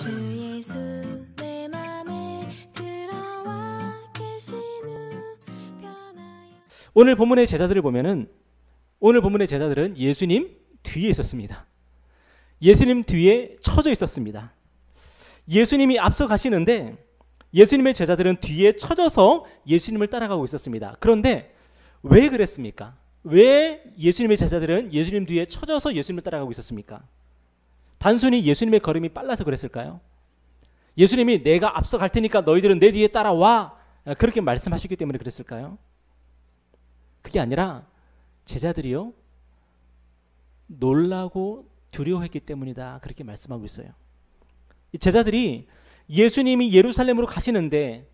주 예수 내 맘에 들어와 계신 후 변하여. 오늘 본문의 제자들을 보면은 오늘 본문의 제자들은 예수님 뒤에 있었습니다. 예수님 뒤에 처져 있었습니다. 예수님이 앞서 가시는데 예수님의 제자들은 뒤에 처져서 예수님을 따라가고 있었습니다. 그런데 왜 그랬습니까? 왜 예수님의 제자들은 예수님 뒤에 처져서 예수님을 따라가고 있었습니까? 단순히 예수님의 걸음이 빨라서 그랬을까요? 예수님이 내가 앞서 갈 테니까 너희들은 내 뒤에 따라와 그렇게 말씀하셨기 때문에 그랬을까요? 그게 아니라 제자들이요 놀라고 두려워했기 때문이다 그렇게 말씀하고 있어요. 이 제자들이 예수님이 예루살렘으로 가시는데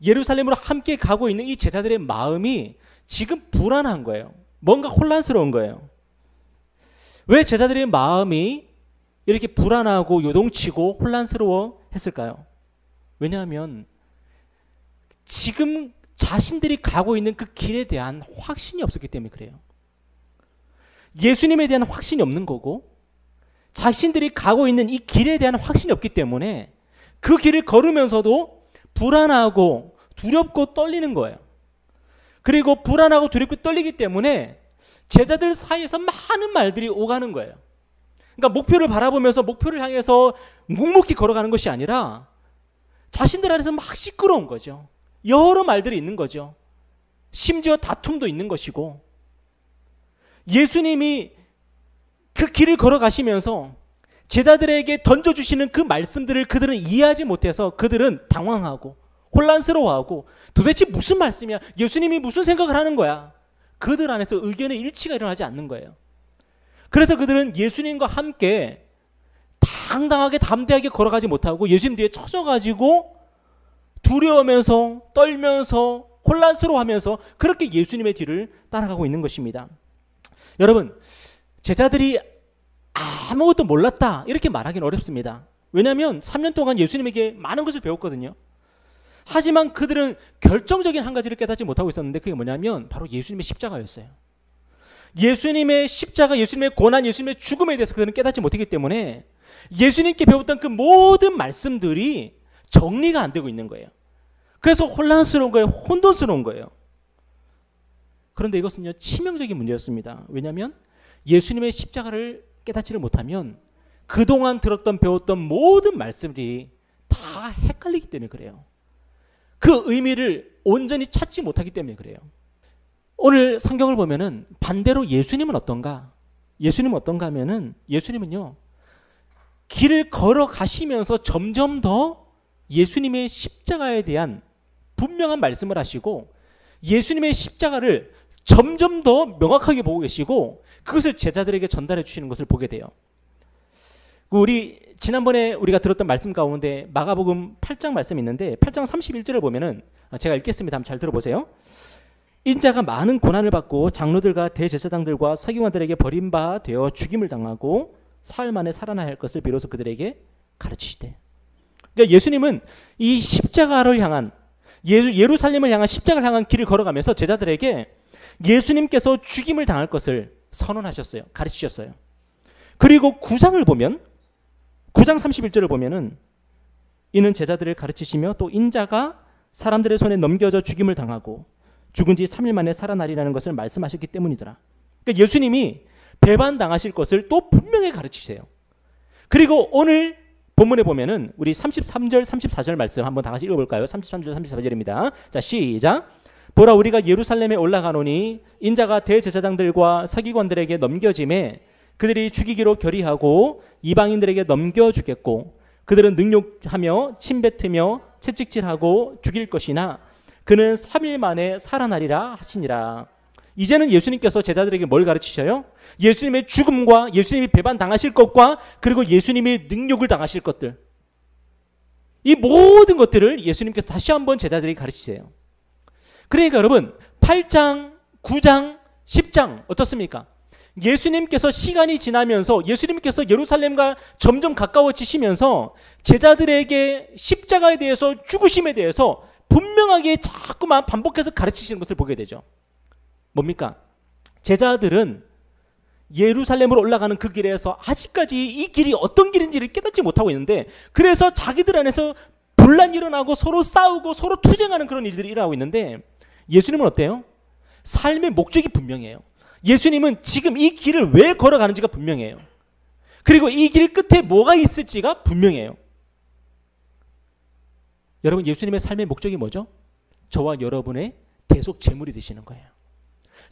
예루살렘으로 함께 가고 있는 이 제자들의 마음이 지금 불안한 거예요. 뭔가 혼란스러운 거예요. 왜 제자들의 마음이 이렇게 불안하고 요동치고 혼란스러워 했을까요? 왜냐하면 지금 자신들이 가고 있는 그 길에 대한 확신이 없었기 때문에 그래요. 예수님에 대한 확신이 없는 거고 자신들이 가고 있는 이 길에 대한 확신이 없기 때문에 그 길을 걸으면서도 불안하고 두렵고 떨리는 거예요. 그리고 불안하고 두렵고 떨리기 때문에 제자들 사이에서 많은 말들이 오가는 거예요. 그러니까 목표를 바라보면서 목표를 향해서 묵묵히 걸어가는 것이 아니라 자신들 안에서 막 시끄러운 거죠. 여러 말들이 있는 거죠. 심지어 다툼도 있는 것이고 예수님이 그 길을 걸어가시면서 제자들에게 던져주시는 그 말씀들을 그들은 이해하지 못해서 그들은 당황하고 혼란스러워하고 도대체 무슨 말씀이야? 예수님이 무슨 생각을 하는 거야? 그들 안에서 의견의 일치가 일어나지 않는 거예요. 그래서 그들은 예수님과 함께 당당하게 담대하게 걸어가지 못하고 예수님 뒤에 처져가지고 두려워하면서 떨면서 혼란스러워하면서 그렇게 예수님의 뒤를 따라가고 있는 것입니다. 여러분, 제자들이 아무것도 몰랐다 이렇게 말하기는 어렵습니다. 왜냐하면 3년 동안 예수님에게 많은 것을 배웠거든요. 하지만 그들은 결정적인 한 가지를 깨닫지 못하고 있었는데 그게 뭐냐면 바로 예수님의 십자가였어요. 예수님의 십자가, 예수님의 고난, 예수님의 죽음에 대해서 그들은 깨닫지 못했기 때문에 예수님께 배웠던 그 모든 말씀들이 정리가 안 되고 있는 거예요. 그래서 혼란스러운 거예요. 혼돈스러운 거예요. 그런데 이것은요 치명적인 문제였습니다. 왜냐하면 예수님의 십자가를 깨닫지를 못하면 그동안 들었던 배웠던 모든 말씀들이 다 헷갈리기 때문에 그래요. 그 의미를 온전히 찾지 못하기 때문에 그래요. 오늘 성경을 보면은 반대로 예수님은 어떤가? 예수님은 어떤가 하면은 예수님은요 길을 걸어가시면서 점점 더 예수님의 십자가에 대한 분명한 말씀을 하시고 예수님의 십자가를 점점 더 명확하게 보고 계시고 그것을 제자들에게 전달해 주시는 것을 보게 돼요. 우리 지난번에 우리가 들었던 말씀 가운데 마가복음 8장 말씀이 있는데 8장 31절을 보면은 제가 읽겠습니다. 한번 잘 들어보세요. 인자가 많은 고난을 받고 장로들과 대제사장들과 서기관들에게 버림받아 죽임을 당하고 사흘 만에 살아나야 할 것을 비로소 그들에게 가르치시되. 그러니까 예수님은 이 십자가를 향한 예루살렘을 향한 십자가를 향한 길을 걸어가면서 제자들에게 예수님께서 죽임을 당할 것을 선언하셨어요. 가르치셨어요. 그리고 9장을 보면 9장 31절을 보면은 이는 제자들을 가르치시며 또 인자가 사람들의 손에 넘겨져 죽임을 당하고 죽은 지 3일 만에 살아나리라는 것을 말씀하셨기 때문이더라. 그러니까 예수님이 배반당하실 것을 또 분명히 가르치세요. 그리고 오늘 본문에 보면은 우리 33절 34절 말씀 한번 다 같이 읽어볼까요? 33절 34절입니다. 자 시작. 보라 우리가 예루살렘에 올라가노니 인자가 대제사장들과 서기관들에게 넘겨짐에 그들이 죽이기로 결의하고 이방인들에게 넘겨주겠고 그들은 능욕하며 침뱉으며 채찍질하고 죽일 것이나 그는 3일 만에 살아나리라 하시니라. 이제는 예수님께서 제자들에게 뭘 가르치셔요? 예수님의 죽음과 예수님이 배반당하실 것과 그리고 예수님이 능욕을 당하실 것들, 이 모든 것들을 예수님께서 다시 한번 제자들에게 가르치세요. 그러니까 여러분 8장, 9장, 10장 어떻습니까? 예수님께서 시간이 지나면서 예수님께서 예루살렘과 점점 가까워지시면서 제자들에게 십자가에 대해서 죽으심에 대해서 분명하게 자꾸만 반복해서 가르치시는 것을 보게 되죠. 뭡니까? 제자들은 예루살렘으로 올라가는 그 길에서 아직까지 이 길이 어떤 길인지를 깨닫지 못하고 있는데, 그래서 자기들 안에서 분란이 일어나고 서로 싸우고 서로 투쟁하는 그런 일들이 일어나고 있는데, 예수님은 어때요? 삶의 목적이 분명해요. 예수님은 지금 이 길을 왜 걸어가는지가 분명해요. 그리고 이 길 끝에 뭐가 있을지가 분명해요. 여러분, 예수님의 삶의 목적이 뭐죠? 저와 여러분의 대속 제물이 되시는 거예요.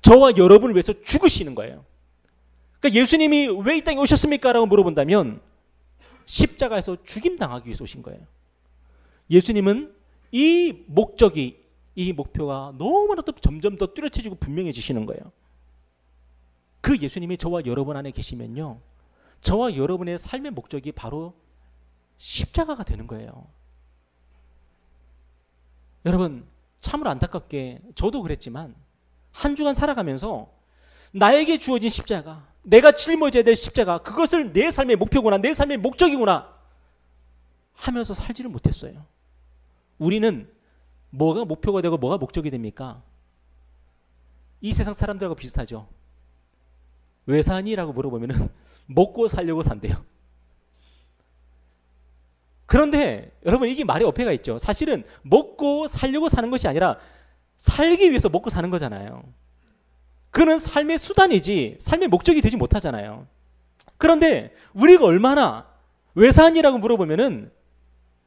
저와 여러분을 위해서 죽으시는 거예요. 그러니까 예수님이 왜 이 땅에 오셨습니까? 라고 물어본다면 십자가에서 죽임당하기 위해서 오신 거예요. 예수님은 이 목적이, 이 목표가 너무나도 점점 더 뚜렷해지고 분명해지시는 거예요. 그 예수님이 저와 여러분 안에 계시면요, 저와 여러분의 삶의 목적이 바로 십자가가 되는 거예요. 여러분, 참으로 안타깝게 저도 그랬지만 한 주간 살아가면서 나에게 주어진 십자가, 내가 짊어져야 될 십자가, 그것을 내 삶의 목표구나, 내 삶의 목적이구나 하면서 살지를 못했어요. 우리는 뭐가 목표가 되고 뭐가 목적이 됩니까? 이 세상 사람들하고 비슷하죠. 왜 사니? 라고 물어보면 먹고 살려고 산대요. 그런데 여러분, 이게 말에 어폐가 있죠. 사실은 먹고 살려고 사는 것이 아니라 살기 위해서 먹고 사는 거잖아요. 그는 삶의 수단이지 삶의 목적이 되지 못하잖아요. 그런데 우리가 얼마나 왜 사니라고 물어보면은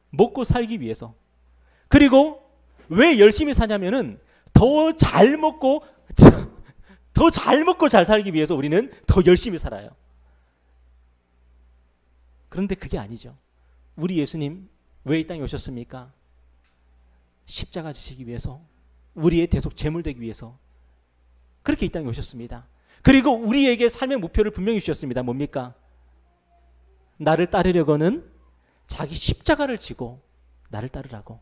먹고 살기 위해서, 그리고 왜 열심히 사냐면은 더 잘 먹고 잘 살기 위해서 우리는 더 열심히 살아요. 그런데 그게 아니죠. 우리 예수님 왜 이 땅에 오셨습니까? 십자가 지시기 위해서, 우리의 대속 제물 되기 위해서 그렇게 이 땅에 오셨습니다. 그리고 우리에게 삶의 목표를 분명히 주셨습니다. 뭡니까? 나를 따르려고는 자기 십자가를 지고 나를 따르라고.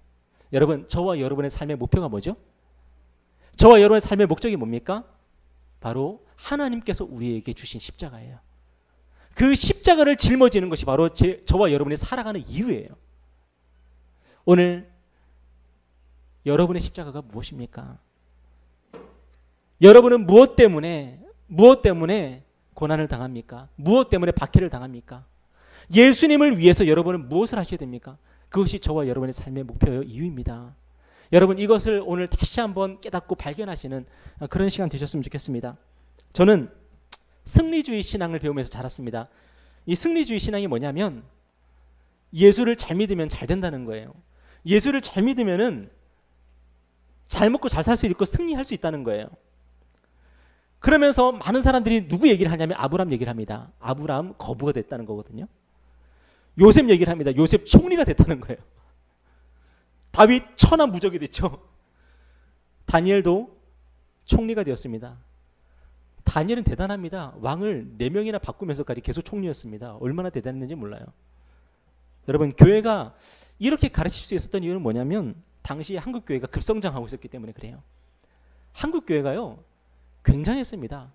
여러분, 저와 여러분의 삶의 목표가 뭐죠? 저와 여러분의 삶의 목적이 뭡니까? 바로 하나님께서 우리에게 주신 십자가예요. 그 십자가를 짊어지는 것이 바로 저와 여러분이 살아가는 이유예요. 오늘 여러분의 십자가가 무엇입니까? 여러분은 무엇 때문에 고난을 당합니까? 무엇 때문에 박해를 당합니까? 예수님을 위해서 여러분은 무엇을 하셔야 됩니까? 그것이 저와 여러분의 삶의 목표요, 이유입니다. 여러분, 이것을 오늘 다시 한번 깨닫고 발견하시는 그런 시간 되셨으면 좋겠습니다. 저는 승리주의 신앙을 배우면서 자랐습니다. 이 승리주의 신앙이 뭐냐면 예수를 잘 믿으면 잘 된다는 거예요. 예수를 잘 믿으면은 잘 먹고 잘 살 수 있고 승리할 수 있다는 거예요. 그러면서 많은 사람들이 누구 얘기를 하냐면 아브라함 얘기를 합니다. 아브라함 거부가 됐다는 거거든요. 요셉 얘기를 합니다. 요셉 총리가 됐다는 거예요. 다윗 천하무적이 됐죠. 다니엘도 총리가 되었습니다. 다니엘은 대단합니다. 왕을 4명이나 바꾸면서까지 계속 총리였습니다. 얼마나 대단했는지 몰라요. 여러분, 교회가 이렇게 가르칠 수 있었던 이유는 뭐냐면 당시 한국 교회가 급성장하고 있었기 때문에 그래요. 한국 교회가요, 굉장했습니다.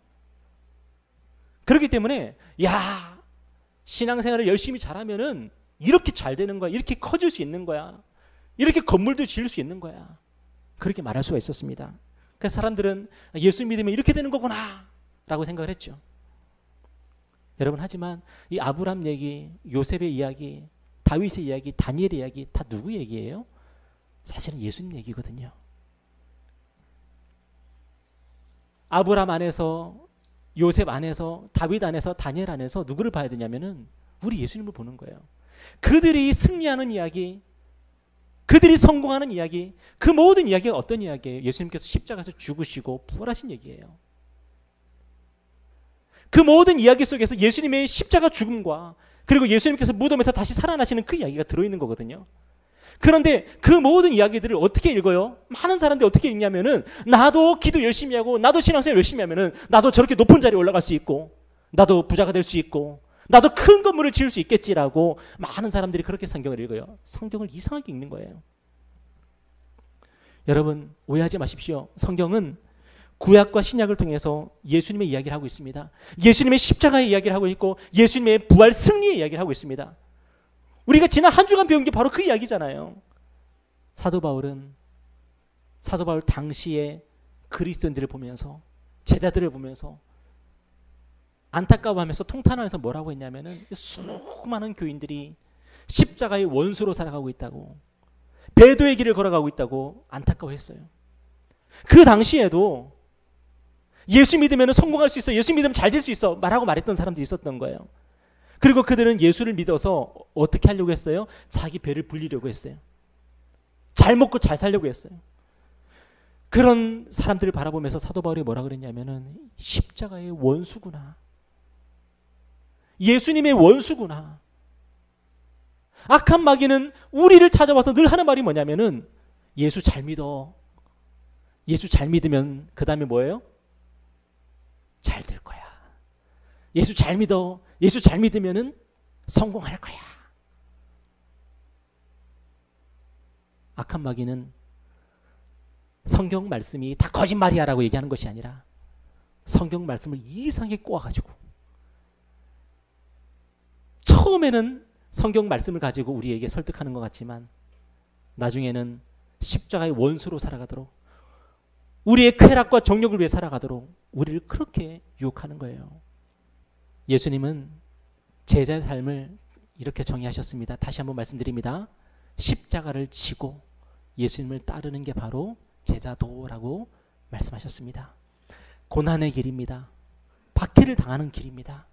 그렇기 때문에 야, 신앙생활을 열심히 잘하면은 이렇게 잘 되는 거야, 이렇게 커질 수 있는 거야, 이렇게 건물도 지을 수 있는 거야, 그렇게 말할 수가 있었습니다. 그래서 사람들은 예수 믿으면 이렇게 되는 거구나 라고 생각을 했죠. 여러분, 하지만 이 아브라함 얘기, 요셉의 이야기, 다윗의 이야기, 다니엘의 이야기 다 누구 얘기예요? 사실은 예수님 얘기거든요. 아브라함 안에서, 요셉 안에서, 다윗 안에서, 다니엘 안에서 누구를 봐야 되냐면은 우리 예수님을 보는 거예요. 그들이 승리하는 이야기, 그들이 성공하는 이야기, 그 모든 이야기가 어떤 이야기예요? 예수님께서 십자가에서 죽으시고 부활하신 얘기예요. 그 모든 이야기 속에서 예수님의 십자가 죽음과 그리고 예수님께서 무덤에서 다시 살아나시는 그 이야기가 들어있는 거거든요. 그런데 그 모든 이야기들을 어떻게 읽어요? 많은 사람들이 어떻게 읽냐면은 나도 기도 열심히 하고 나도 신앙생활 열심히 하면은 나도 저렇게 높은 자리에 올라갈 수 있고 나도 부자가 될 수 있고 나도 큰 건물을 지을 수 있겠지라고 많은 사람들이 그렇게 성경을 읽어요. 성경을 이상하게 읽는 거예요. 여러분, 오해하지 마십시오. 성경은 구약과 신약을 통해서 예수님의 이야기를 하고 있습니다. 예수님의 십자가의 이야기를 하고 있고 예수님의 부활 승리의 이야기를 하고 있습니다. 우리가 지난 한 주간 배운 게 바로 그 이야기잖아요. 사도 바울 당시에 그리스도인들을 보면서, 제자들을 보면서 안타까워하면서 통탄하면서 뭐라고 했냐면은 수많은 교인들이 십자가의 원수로 살아가고 있다고, 배도의 길을 걸어가고 있다고 안타까워했어요. 그 당시에도 예수 믿으면 성공할 수 있어, 예수 믿으면 잘 될 수 있어 말했던 사람들이 있었던 거예요. 그리고 그들은 예수를 믿어서 어떻게 하려고 했어요? 자기 배를 불리려고 했어요. 잘 먹고 잘 살려고 했어요. 그런 사람들을 바라보면서 사도 바울이 뭐라 그랬냐면은 십자가의 원수구나, 예수님의 원수구나. 악한 마귀는 우리를 찾아와서 늘 하는 말이 뭐냐면은 예수 잘 믿어. 예수 잘 믿으면 그 다음에 뭐예요? 잘 될 거야. 예수 잘 믿어. 예수 잘 믿으면은 성공할 거야. 악한 마귀는 성경 말씀이 다 거짓말이야 라고 얘기하는 것이 아니라 성경 말씀을 이상하게 꼬아가지고 처음에는 성경 말씀을 가지고 우리에게 설득하는 것 같지만 나중에는 십자가의 원수로 살아가도록, 우리의 쾌락과 정욕을 위해 살아가도록 우리를 그렇게 유혹하는 거예요. 예수님은 제자의 삶을 이렇게 정의하셨습니다. 다시 한번 말씀드립니다. 십자가를 지고 예수님을 따르는 게 바로 제자도라고 말씀하셨습니다. 고난의 길입니다. 박해를 당하는 길입니다.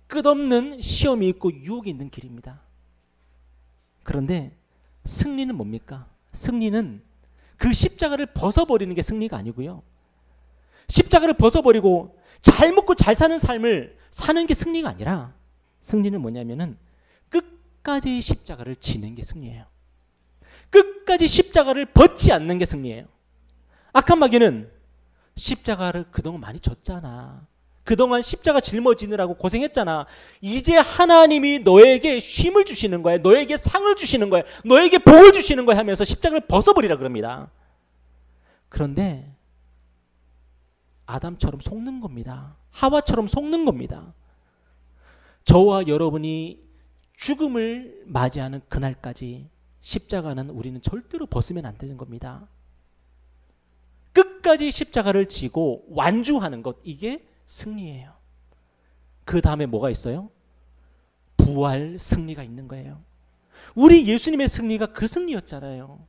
끝없는 시험이 있고 유혹이 있는 길입니다. 그런데 승리는 뭡니까? 승리는 그 십자가를 벗어버리는 게 승리가 아니고요. 십자가를 벗어버리고 잘 먹고 잘 사는 삶을 사는 게 승리가 아니라 승리는 뭐냐면은 끝까지 십자가를 지는 게 승리예요. 끝까지 십자가를 벗지 않는 게 승리예요. 악한 마귀는 십자가를 그동안 많이 졌잖아. 그동안 십자가 짊어지느라고 고생했잖아. 이제 하나님이 너에게 쉼을 주시는 거야. 너에게 상을 주시는 거야. 너에게 복을 주시는 거야 하면서 십자가를 벗어버리라 그럽니다. 그런데 아담처럼 속는 겁니다. 하와처럼 속는 겁니다. 저와 여러분이 죽음을 맞이하는 그날까지 십자가는 우리는 절대로 벗으면 안 되는 겁니다. 끝까지 십자가를 지고 완주하는 것, 이게 승리예요. 그 다음에 뭐가 있어요? 부활 승리가 있는 거예요. 우리 예수님의 승리가 그 승리였잖아요.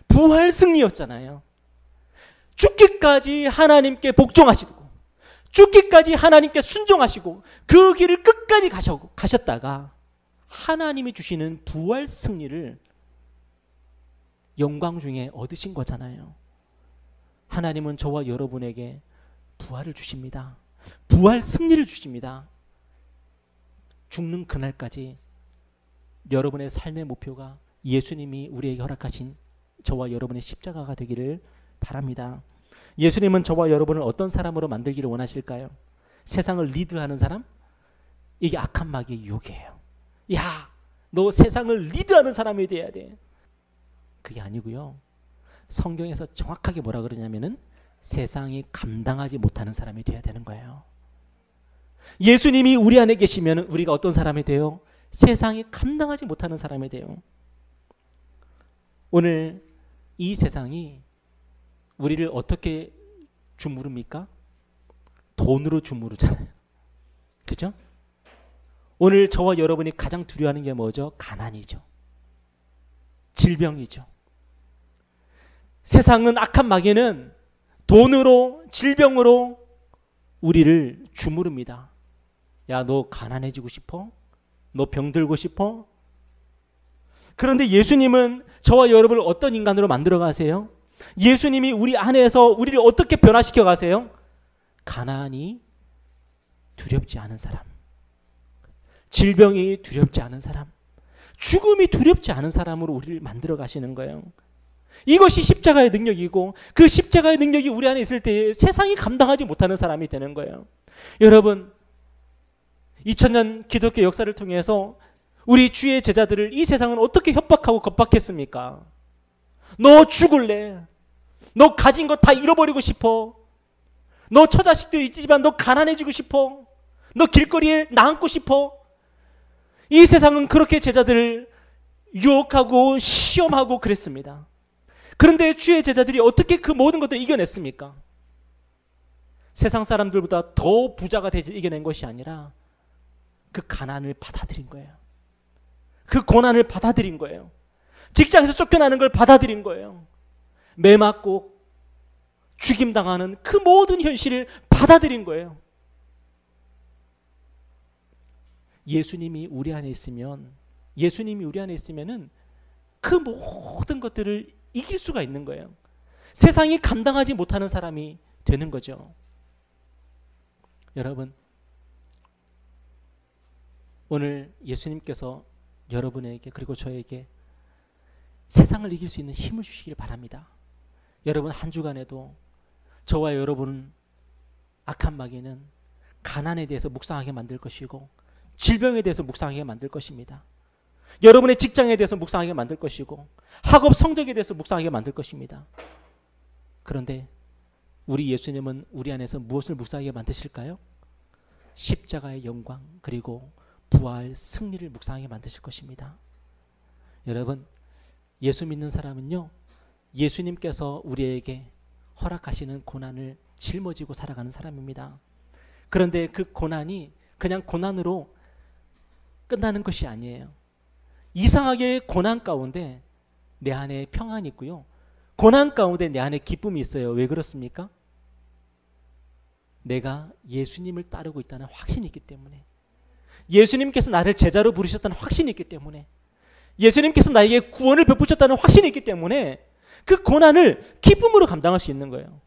부활 승리였잖아요. 죽기까지 하나님께 복종하시고 죽기까지 하나님께 순종하시고 그 길을 끝까지 가셨다가 하나님이 주시는 부활 승리를 영광 중에 얻으신 거잖아요. 하나님은 저와 여러분에게 부활을 주십니다. 부활 승리를 주십니다. 죽는 그날까지 여러분의 삶의 목표가 예수님이 우리에게 허락하신 저와 여러분의 십자가가 되기를 바랍니다. 예수님은 저와 여러분을 어떤 사람으로 만들기를 원하실까요? 세상을 리드하는 사람? 이게 악한 마귀의 유혹이에요. 야, 너 세상을 리드하는 사람이 돼야 돼. 그게 아니고요. 성경에서 정확하게 뭐라 그러냐면은 세상이 감당하지 못하는 사람이 돼야 되는 거예요. 예수님이 우리 안에 계시면 우리가 어떤 사람이 돼요? 세상이 감당하지 못하는 사람이 돼요. 오늘 이 세상이 우리를 어떻게 주무릅니까? 돈으로 주무르잖아요. 그죠? 오늘 저와 여러분이 가장 두려워하는 게 뭐죠? 가난이죠. 질병이죠. 세상은, 악한 마귀는 돈으로, 질병으로 우리를 주무릅니다. 야, 너 가난해지고 싶어? 너 병들고 싶어? 그런데 예수님은 저와 여러분을 어떤 인간으로 만들어 가세요? 예수님이 우리 안에서 우리를 어떻게 변화시켜 가세요? 가난이 두렵지 않은 사람, 질병이 두렵지 않은 사람, 죽음이 두렵지 않은 사람으로 우리를 만들어 가시는 거예요. 이것이 십자가의 능력이고 그 십자가의 능력이 우리 안에 있을 때 세상이 감당하지 못하는 사람이 되는 거예요. 여러분, 2000년 기독교 역사를 통해서 우리 주의 제자들을 이 세상은 어떻게 협박하고 겁박했습니까? 너 죽을래. 너 가진 거 다 잃어버리고 싶어. 너 처자식들 있지만 너 가난해지고 싶어. 너 길거리에 나앉고 싶어. 이 세상은 그렇게 제자들을 유혹하고 시험하고 그랬습니다. 그런데 주의 제자들이 어떻게 그 모든 것들을 이겨냈습니까? 세상 사람들보다 더 부자가 되지 이겨낸 것이 아니라 그 가난을 받아들인 거예요. 그 고난을 받아들인 거예요. 직장에서 쫓겨나는 걸 받아들인 거예요. 매 맞고 죽임당하는 그 모든 현실을 받아들인 거예요. 예수님이 우리 안에 있으면은 그 모든 것들을 이길 수가 있는 거예요. 세상이 감당하지 못하는 사람이 되는 거죠. 여러분, 오늘 예수님께서 여러분에게 그리고 저에게 세상을 이길 수 있는 힘을 주시길 바랍니다. 여러분, 한 주간에도 저와 여러분 악한 마귀는 가난에 대해서 묵상하게 만들 것이고 질병에 대해서 묵상하게 만들 것입니다. 여러분의 직장에 대해서 묵상하게 만들 것이고 학업 성적에 대해서 묵상하게 만들 것입니다. 그런데 우리 예수님은 우리 안에서 무엇을 묵상하게 만드실까요? 십자가의 영광 그리고 부활 승리를 묵상하게 만드실 것입니다. 여러분, 예수 믿는 사람은요, 예수님께서 우리에게 허락하시는 고난을 짊어지고 살아가는 사람입니다. 그런데 그 고난이 그냥 고난으로 끝나는 것이 아니에요. 이상하게 고난 가운데 내 안에 평안이 있고요. 고난 가운데 내 안에 기쁨이 있어요. 왜 그렇습니까? 내가 예수님을 따르고 있다는 확신이 있기 때문에, 예수님께서 나를 제자로 부르셨다는 확신이 있기 때문에, 예수님께서 나에게 구원을 베푸셨다는 확신이 있기 때문에 그 고난을 기쁨으로 감당할 수 있는 거예요.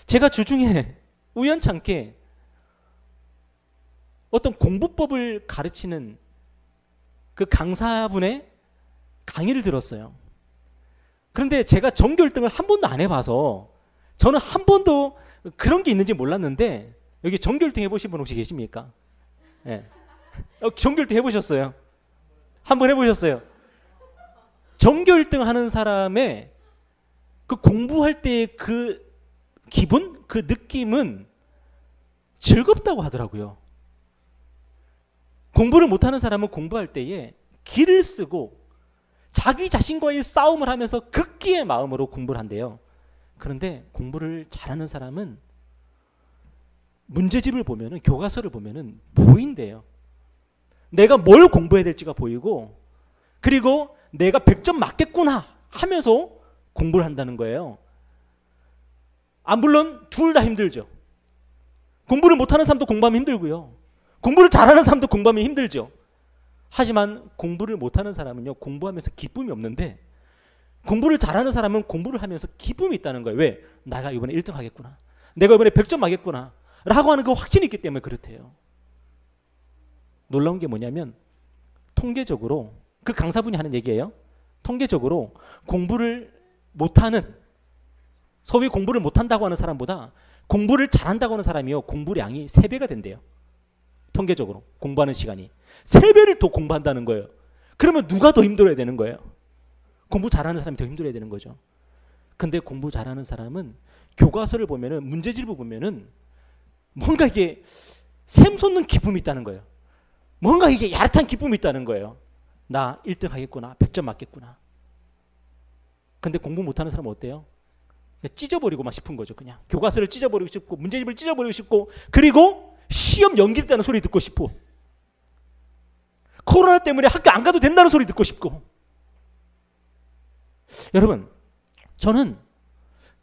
제가 주중에 우연찮게 어떤 공부법을 가르치는 그 강사분의 강의를 들었어요. 그런데 제가 전교 1등을 한 번도 안 해봐서 저는 한 번도 그런 게 있는지 몰랐는데, 여기 전교 1등 해보신 분 혹시 계십니까? 네. 전교 1등 해보셨어요? 한번 해보셨어요? 전교 1등 하는 사람의 그 공부할 때의 그 기분, 그 느낌은 즐겁다고 하더라고요. 공부를 못하는 사람은 공부할 때에 기를 쓰고 자기 자신과의 싸움을 하면서 극기의 마음으로 공부를 한대요. 그런데 공부를 잘하는 사람은 문제집을 보면은, 교과서를 보면은 보인대요. 내가 뭘 공부해야 될지가 보이고, 그리고 내가 100점 맞겠구나 하면서 공부를 한다는 거예요. 물론 둘 다 힘들죠. 공부를 못하는 사람도 공부하면 힘들고요. 공부를 잘하는 사람도 공부하면 힘들죠. 하지만 공부를 못하는 사람은요, 공부하면서 기쁨이 없는데, 공부를 잘하는 사람은 공부를 하면서 기쁨이 있다는 거예요. 왜? 내가 이번에 1등 하겠구나, 내가 이번에 100점 맞겠구나 라고 하는 그 확신이 있기 때문에 그렇대요. 놀라운 게 뭐냐면, 통계적으로, 그 강사분이 하는 얘기예요. 통계적으로 공부를 못하는, 소위 공부를 못한다고 하는 사람보다 공부를 잘한다고 하는 사람이요, 공부량이 3배가 된대요. 통계적으로 공부하는 시간이 3배를 더 공부한다는 거예요. 그러면 누가 더 힘들어야 되는 거예요? 공부 잘하는 사람이 더 힘들어야 되는 거죠. 근데 공부 잘하는 사람은 교과서를 보면은, 문제집을 보면은 뭔가 이게 샘솟는 기쁨이 있다는 거예요. 뭔가 이게 야릇한 기쁨이 있다는 거예요. 나 1등 하겠구나, 100점 맞겠구나. 근데 공부 못하는 사람은 어때요? 찢어버리고 막 싶은 거죠. 그냥 교과서를 찢어버리고 싶고, 문제집을 찢어버리고 싶고, 그리고 시험 연기됐다는 소리 듣고 싶고, 코로나 때문에 학교 안 가도 된다는 소리 듣고 싶고. 여러분, 저는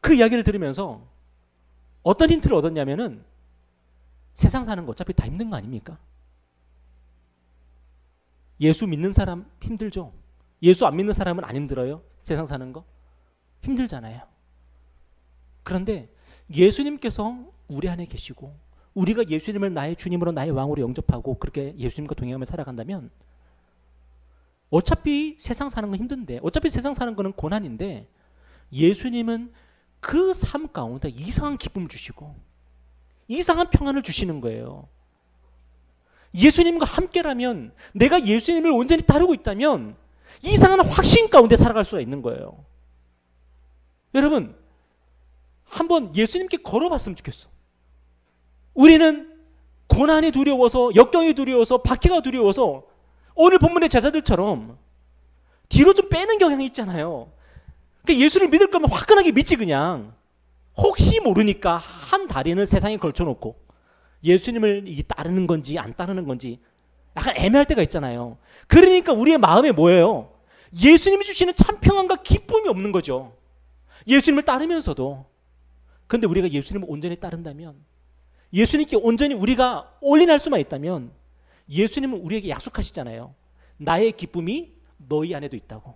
그 이야기를 들으면서 어떤 힌트를 얻었냐면은, 세상 사는 거 어차피 다 힘든 거 아닙니까? 예수 믿는 사람 힘들죠? 예수 안 믿는 사람은 안 힘들어요? 세상 사는 거? 힘들잖아요. 그런데 예수님께서 우리 안에 계시고, 우리가 예수님을 나의 주님으로, 나의 왕으로 영접하고 그렇게 예수님과 동행하며 살아간다면, 어차피 세상 사는 건 힘든데, 어차피 세상 사는 거는 고난인데, 예수님은 그 삶 가운데 이상한 기쁨을 주시고 이상한 평안을 주시는 거예요. 예수님과 함께라면, 내가 예수님을 온전히 따르고 있다면 이상한 확신 가운데 살아갈 수가 있는 거예요. 여러분, 한번 예수님께 걸어봤으면 좋겠어. 우리는 고난이 두려워서, 역경이 두려워서, 박해가 두려워서 오늘 본문의 제자들처럼 뒤로 좀 빼는 경향이 있잖아요. 그러니까 예수를 믿을 거면 화끈하게 믿지 그냥. 혹시 모르니까 한 다리는 세상에 걸쳐놓고 예수님을 이게 따르는 건지 안 따르는 건지 약간 애매할 때가 있잖아요. 그러니까 우리의 마음에 뭐예요? 예수님이 주시는 참 평안과 기쁨이 없는 거죠. 예수님을 따르면서도. 그런데 우리가 예수님을 온전히 따른다면, 예수님께 온전히 우리가 올인할 수만 있다면, 예수님은 우리에게 약속하시잖아요. 나의 기쁨이 너희 안에도 있다고.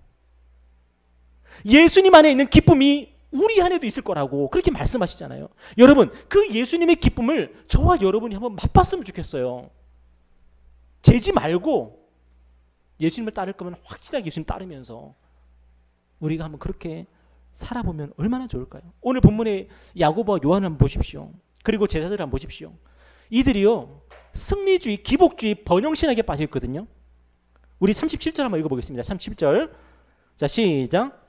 예수님 안에 있는 기쁨이 우리 안에도 있을 거라고 그렇게 말씀하시잖아요. 여러분, 그 예수님의 기쁨을 저와 여러분이 한번 맛봤으면 좋겠어요. 재지 말고 예수님을 따를 거면 확실하게 예수님 따르면서 우리가 한번 그렇게 살아보면 얼마나 좋을까요? 오늘 본문의 야고보와 요한을 한번 보십시오. 그리고 제자들을 한번 보십시오. 이들이요, 승리주의, 기복주의, 번영신학에 빠져 있거든요. 우리 37절 한번 읽어보겠습니다. 37절. 자, 시작.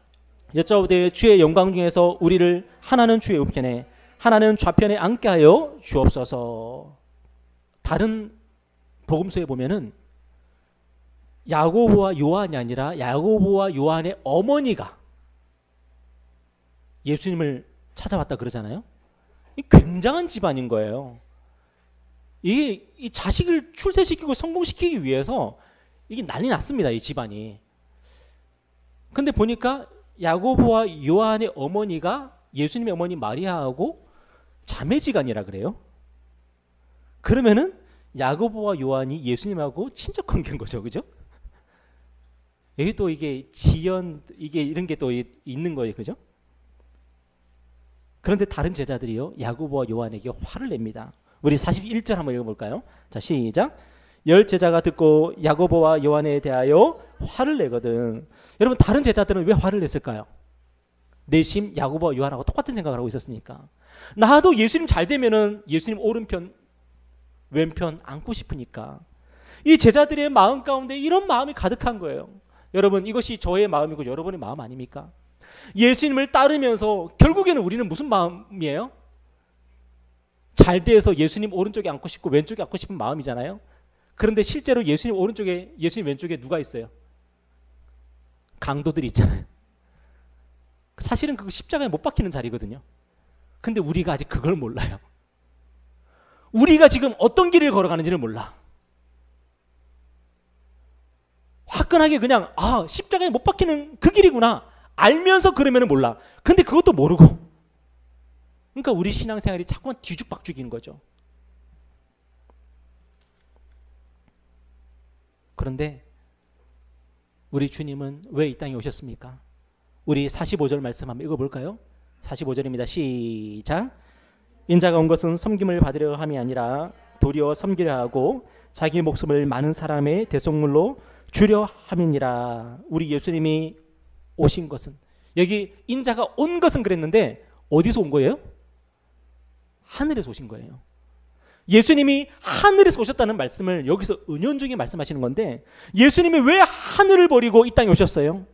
여짜오되 주의 영광 중에서 우리를 하나는 주의 우편에 하나는 좌편에 앉게 하여 주옵소서. 다른 복음서에 보면은 야고보와 요한이 아니라 야고보와 요한의 어머니가 예수님을 찾아왔다 그러잖아요. 이 굉장한 집안인 거예요. 이 자식을 출세시키고 성공시키기 위해서 이게 난리 났습니다. 이 집안이. 근데 보니까 야고보와 요한의 어머니가 예수님의 어머니 마리아하고 자매지간이라 그래요. 그러면은 야고보와 요한이 예수님하고 친척 관계인 거죠. 그죠? 여기 또 이게 지연, 이게 이런 게 또 있는 거예요. 그죠? 그런데 다른 제자들이요, 야고보와 요한에게 화를 냅니다. 우리 41절 한번 읽어볼까요? 자, 시작. 열 제자가 듣고 야고보와 요한에 대하여 화를 내거든. 여러분, 다른 제자들은 왜 화를 냈을까요? 내심 야고보와 요한하고 똑같은 생각을 하고 있었으니까. 나도 예수님 잘 되면은 예수님 오른편 왼편 안고 싶으니까. 이 제자들의 마음 가운데 이런 마음이 가득한 거예요. 여러분, 이것이 저의 마음이고 여러분의 마음 아닙니까? 예수님을 따르면서 결국에는 우리는 무슨 마음이에요? 잘 돼서 예수님 오른쪽에 앉고 싶고 왼쪽에 앉고 싶은 마음이잖아요. 그런데 실제로 예수님 오른쪽에, 예수님 왼쪽에 누가 있어요? 강도들이 있잖아요. 사실은 그거 십자가에 못 박히는 자리거든요. 근데 우리가 아직 그걸 몰라요. 우리가 지금 어떤 길을 걸어가는지를 몰라. 화끈하게 그냥 십자가에 못 박히는 그 길이구나 알면서 그러면 몰라. 근데 그것도 모르고. 그러니까 우리 신앙생활이 자꾸만 뒤죽박죽인 거죠. 그런데 우리 주님은 왜 이 땅에 오셨습니까? 우리 45절 말씀 한번 읽어볼까요? 45절입니다. 시작. 인자가 온 것은 섬김을 받으려 함이 아니라 도리어 섬기려 하고 자기 목숨을 많은 사람의 대속물로 주려 함이니라. 우리 예수님이 오신 것은, 여기 인자가 온 것은 그랬는데 어디서 온 거예요? 하늘에서 오신 거예요. 예수님이 하늘에서 오셨다는 말씀을 여기서 은연중에 말씀하시는 건데, 예수님이 왜 하늘을 버리고 이 땅에 오셨어요?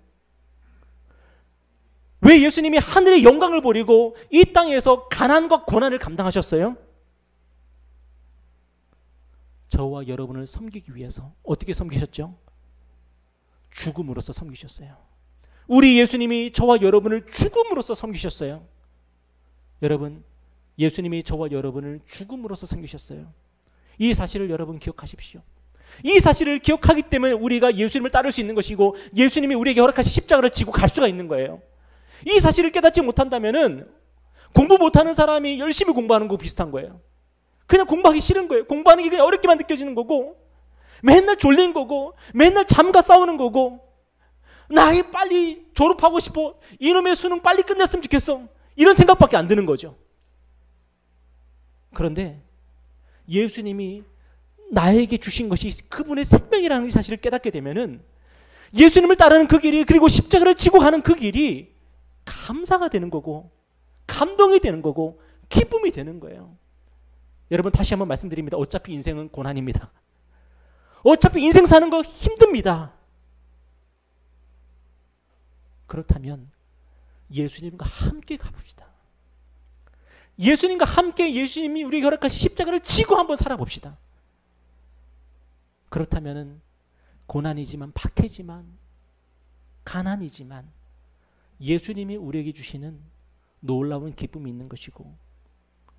왜 예수님이 하늘의 영광을 버리고 이 땅에서 가난과 고난을 감당하셨어요? 저와 여러분을 섬기기 위해서. 어떻게 섬기셨죠? 죽음으로써 섬기셨어요. 우리 예수님이 저와 여러분을 죽음으로써 섬기셨어요. 여러분, 예수님이 저와 여러분을 죽음으로써 섬기셨어요. 이 사실을 여러분 기억하십시오. 이 사실을 기억하기 때문에 우리가 예수님을 따를 수 있는 것이고, 예수님이 우리에게 허락하신 십자가를 지고 갈 수가 있는 거예요. 이 사실을 깨닫지 못한다면은 공부 못하는 사람이 열심히 공부하는 거 비슷한 거예요. 그냥 공부하기 싫은 거예요. 공부하는 게 그냥 어렵게만 느껴지는 거고, 맨날 졸린 거고, 맨날 잠과 싸우는 거고, 나이 빨리 졸업하고 싶어, 이놈의 수능 빨리 끝냈으면 좋겠어, 이런 생각밖에 안 드는 거죠. 그런데 예수님이 나에게 주신 것이 그분의 생명이라는 사실을 깨닫게 되면은 예수님을 따르는 그 길이, 그리고 십자가를 지고 가는 그 길이 감사가 되는 거고, 감동이 되는 거고, 기쁨이 되는 거예요. 여러분, 다시 한번 말씀드립니다. 어차피 인생은 고난입니다. 어차피 인생 사는 거 힘듭니다. 그렇다면 예수님과 함께 가봅시다. 예수님과 함께 예수님이 우리에게 허락하신 십자가를 지고 한번 살아봅시다. 그렇다면 고난이지만, 박해지만, 가난이지만 예수님이 우리에게 주시는 놀라운 기쁨이 있는 것이고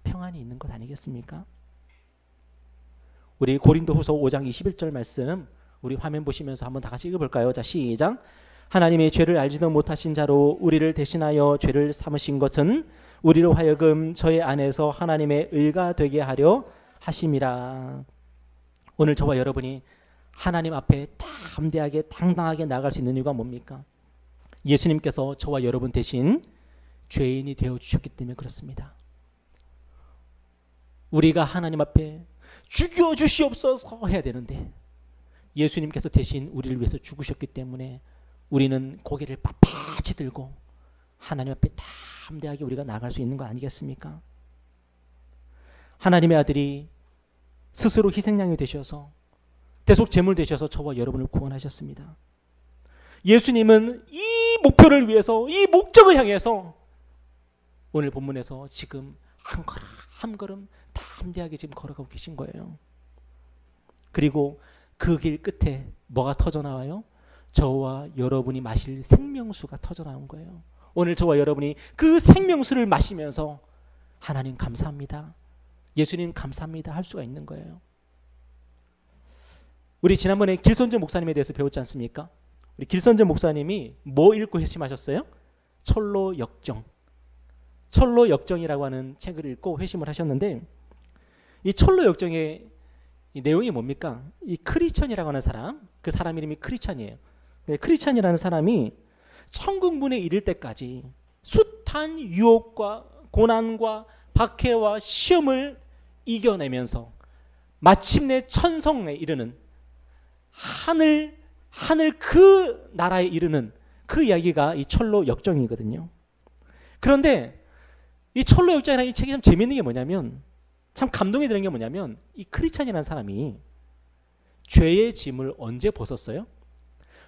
평안이 있는 것 아니겠습니까? 우리 고린도후서 5장 21절 말씀 우리 화면 보시면서 한번 다 같이 읽어볼까요? 자, 시작. 하나님의 죄를 알지도 못하신 자로 우리를 대신하여 죄를 삼으신 것은 우리로 하여금 저의 안에서 하나님의 의가 되게 하려 하심이라. 오늘 저와 여러분이 하나님 앞에 담대하게 당당하게 나아갈 수 있는 이유가 뭡니까? 예수님께서 저와 여러분 대신 죄인이 되어 주셨기 때문에 그렇습니다. 우리가 하나님 앞에 죽여 주시옵소서 해야 되는데 예수님께서 대신 우리를 위해서 죽으셨기 때문에 우리는 고개를 빳빳이 들고 하나님 앞에 담대하게 우리가 나갈 수 있는 거 아니겠습니까? 하나님의 아들이 스스로 희생양이 되셔서 대속 제물 되셔서 저와 여러분을 구원하셨습니다. 예수님은 이 목표를 위해서 이 목적을 향해서 오늘 본문에서 지금 한 걸음 한 걸음 담대하게 지금 걸어가고 계신 거예요. 그리고 그 길 끝에 뭐가 터져나와요? 저와 여러분이 마실 생명수가 터져나온 거예요. 오늘 저와 여러분이 그 생명수를 마시면서 하나님 감사합니다, 예수님 감사합니다 할 수가 있는 거예요. 우리 지난번에 길선재 목사님에 대해서 배웠지 않습니까? 우리 길선재 목사님이 뭐 읽고 회심하셨어요? 철로 역정. 철로 역정이라고 하는 책을 읽고 회심을 하셨는데 이 철로 역정의 이 내용이 뭡니까? 이 크리스천이라고 하는 사람, 그 사람 이름이 크리스천이에요. 크리스천이라는 사람이 천국문에 이를 때까지 숱한 유혹과 고난과 박해와 시험을 이겨내면서 마침내 천성에 이르는 하늘 그 나라에 이르는 그 이야기가 이 철로 역정이거든요. 그런데 이 철로 역정이라는 이 책이 참 재밌는 게 뭐냐면, 참 감동이 드는 게 뭐냐면, 이 크리스찬이라는 사람이 죄의 짐을 언제 벗었어요?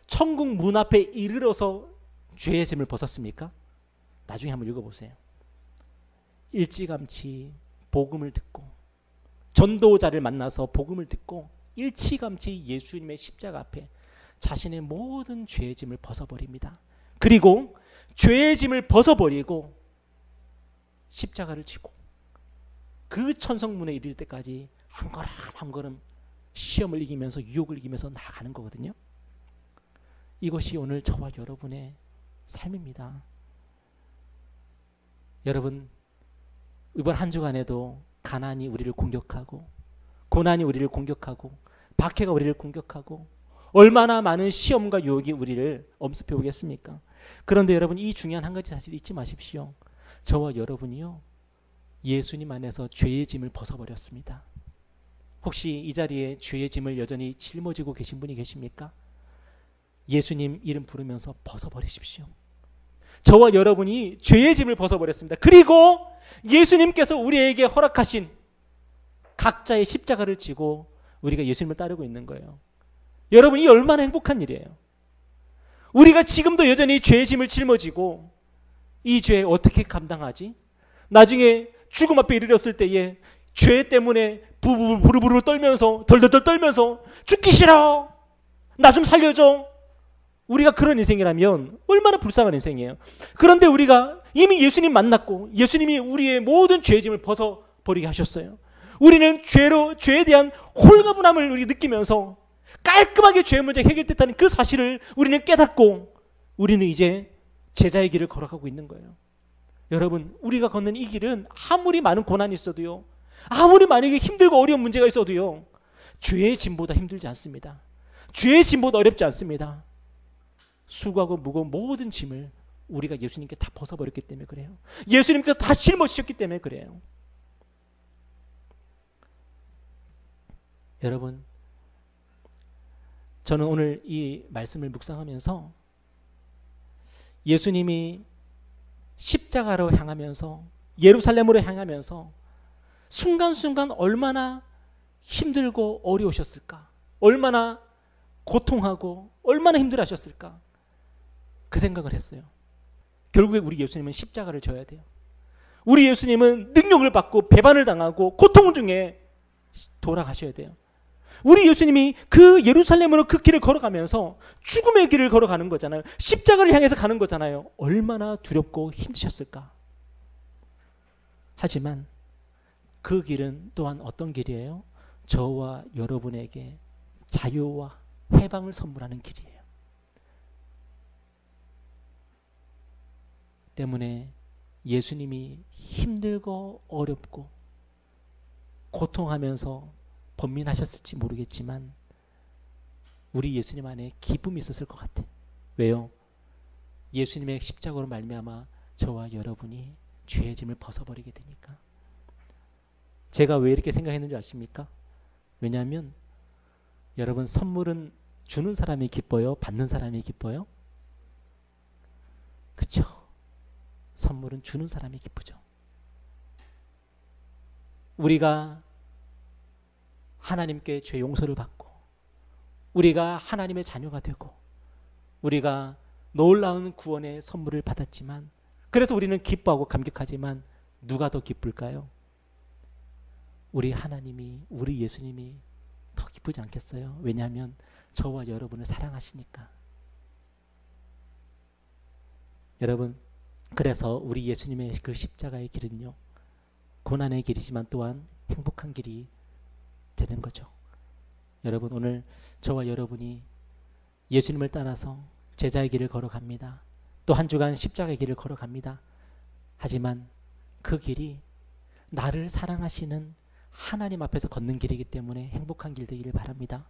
천국 문 앞에 이르러서 죄의 짐을 벗었습니까? 나중에 한번 읽어보세요. 일찌감치 복음을 듣고 전도자를 만나서 복음을 듣고 일찌감치 예수님의 십자가 앞에 자신의 모든 죄의 짐을 벗어버립니다. 그리고 죄의 짐을 벗어버리고 십자가를 지고 그 천성문에 이를 때까지 한 걸음 한 걸음 시험을 이기면서 유혹을 이기면서 나아가는 거거든요. 이것이 오늘 저와 여러분의 삶입니다. 여러분, 이번 한 주간에도 가난이 우리를 공격하고 고난이 우리를 공격하고 박해가 우리를 공격하고 얼마나 많은 시험과 유혹이 우리를 엄습해 오겠습니까? 그런데 여러분, 이 중요한 한 가지 사실 잊지 마십시오. 저와 여러분이요, 예수님 안에서 죄의 짐을 벗어버렸습니다. 혹시 이 자리에 죄의 짐을 여전히 짊어지고 계신 분이 계십니까? 예수님 이름 부르면서 벗어버리십시오. 저와 여러분이 죄의 짐을 벗어버렸습니다. 그리고 예수님께서 우리에게 허락하신 각자의 십자가를 지고 우리가 예수님을 따르고 있는 거예요. 여러분, 이 얼마나 행복한 일이에요. 우리가 지금도 여전히 죄의 짐을 짊어지고 이 죄 어떻게 감당하지? 나중에 죽음 앞에 이르렀을 때에 죄 때문에 부르르 떨면서 덜덜덜 떨면서 죽기 싫어, 나 좀 살려줘. 우리가 그런 인생이라면 얼마나 불쌍한 인생이에요. 그런데 우리가 이미 예수님 만났고 예수님이 우리의 모든 죄의 짐을 벗어버리게 하셨어요. 우리는 죄에 대한 홀가분함을 우리 느끼면서 깔끔하게 죄의 문제가 해결됐다는 그 사실을 우리는 깨닫고 우리는 이제 제자의 길을 걸어가고 있는 거예요. 여러분, 우리가 걷는 이 길은 아무리 많은 고난이 있어도요, 아무리 만약에 힘들고 어려운 문제가 있어도요, 죄의 짐보다 힘들지 않습니다. 죄의 짐보다 어렵지 않습니다. 수고하고 무거운 모든 짐을 우리가 예수님께 다 벗어버렸기 때문에 그래요. 예수님께서 다 짊어지셨기 때문에 그래요. 여러분, 저는 오늘 이 말씀을 묵상하면서 예수님이 십자가로 향하면서 예루살렘으로 향하면서 순간순간 얼마나 힘들고 어려우셨을까, 얼마나 고통하고 얼마나 힘들어하셨을까, 그 생각을 했어요. 결국에 우리 예수님은 십자가를 져야 돼요. 우리 예수님은 능력을 받고 배반을 당하고 고통 중에 돌아가셔야 돼요. 우리 예수님이 그 예루살렘으로 그 길을 걸어가면서 죽음의 길을 걸어가는 거잖아요. 십자가를 향해서 가는 거잖아요. 얼마나 두렵고 힘드셨을까. 하지만 그 길은 또한 어떤 길이에요? 저와 여러분에게 자유와 해방을 선물하는 길이에요. 때문에 예수님이 힘들고 어렵고 고통하면서 번민하셨을지 모르겠지만 우리 예수님 안에 기쁨이 있었을 것 같아요. 왜요? 예수님의 십자가로 말미암아 저와 여러분이 죄의 짐을 벗어버리게 되니까. 제가 왜 이렇게 생각했는지 아십니까? 왜냐하면 여러분, 선물은 주는 사람이 기뻐요? 받는 사람이 기뻐요? 그렇죠? 선물은 주는 사람이 기쁘죠. 우리가 하나님께 죄 용서를 받고 우리가 하나님의 자녀가 되고 우리가 놀라운 구원의 선물을 받았지만, 그래서 우리는 기뻐하고 감격하지만 누가 더 기쁠까요? 우리 하나님이, 우리 예수님이 더 기쁘지 않겠어요? 왜냐하면 저와 여러분을 사랑하시니까. 여러분, 그래서 우리 예수님의 그 십자가의 길은요, 고난의 길이지만 또한 행복한 길이 되는 거죠. 여러분, 오늘 저와 여러분이 예수님을 따라서 제자의 길을 걸어갑니다. 또 한 주간 십자가의 길을 걸어갑니다. 하지만 그 길이 나를 사랑하시는 하나님 앞에서 걷는 길이기 때문에 행복한 길 되기를 바랍니다.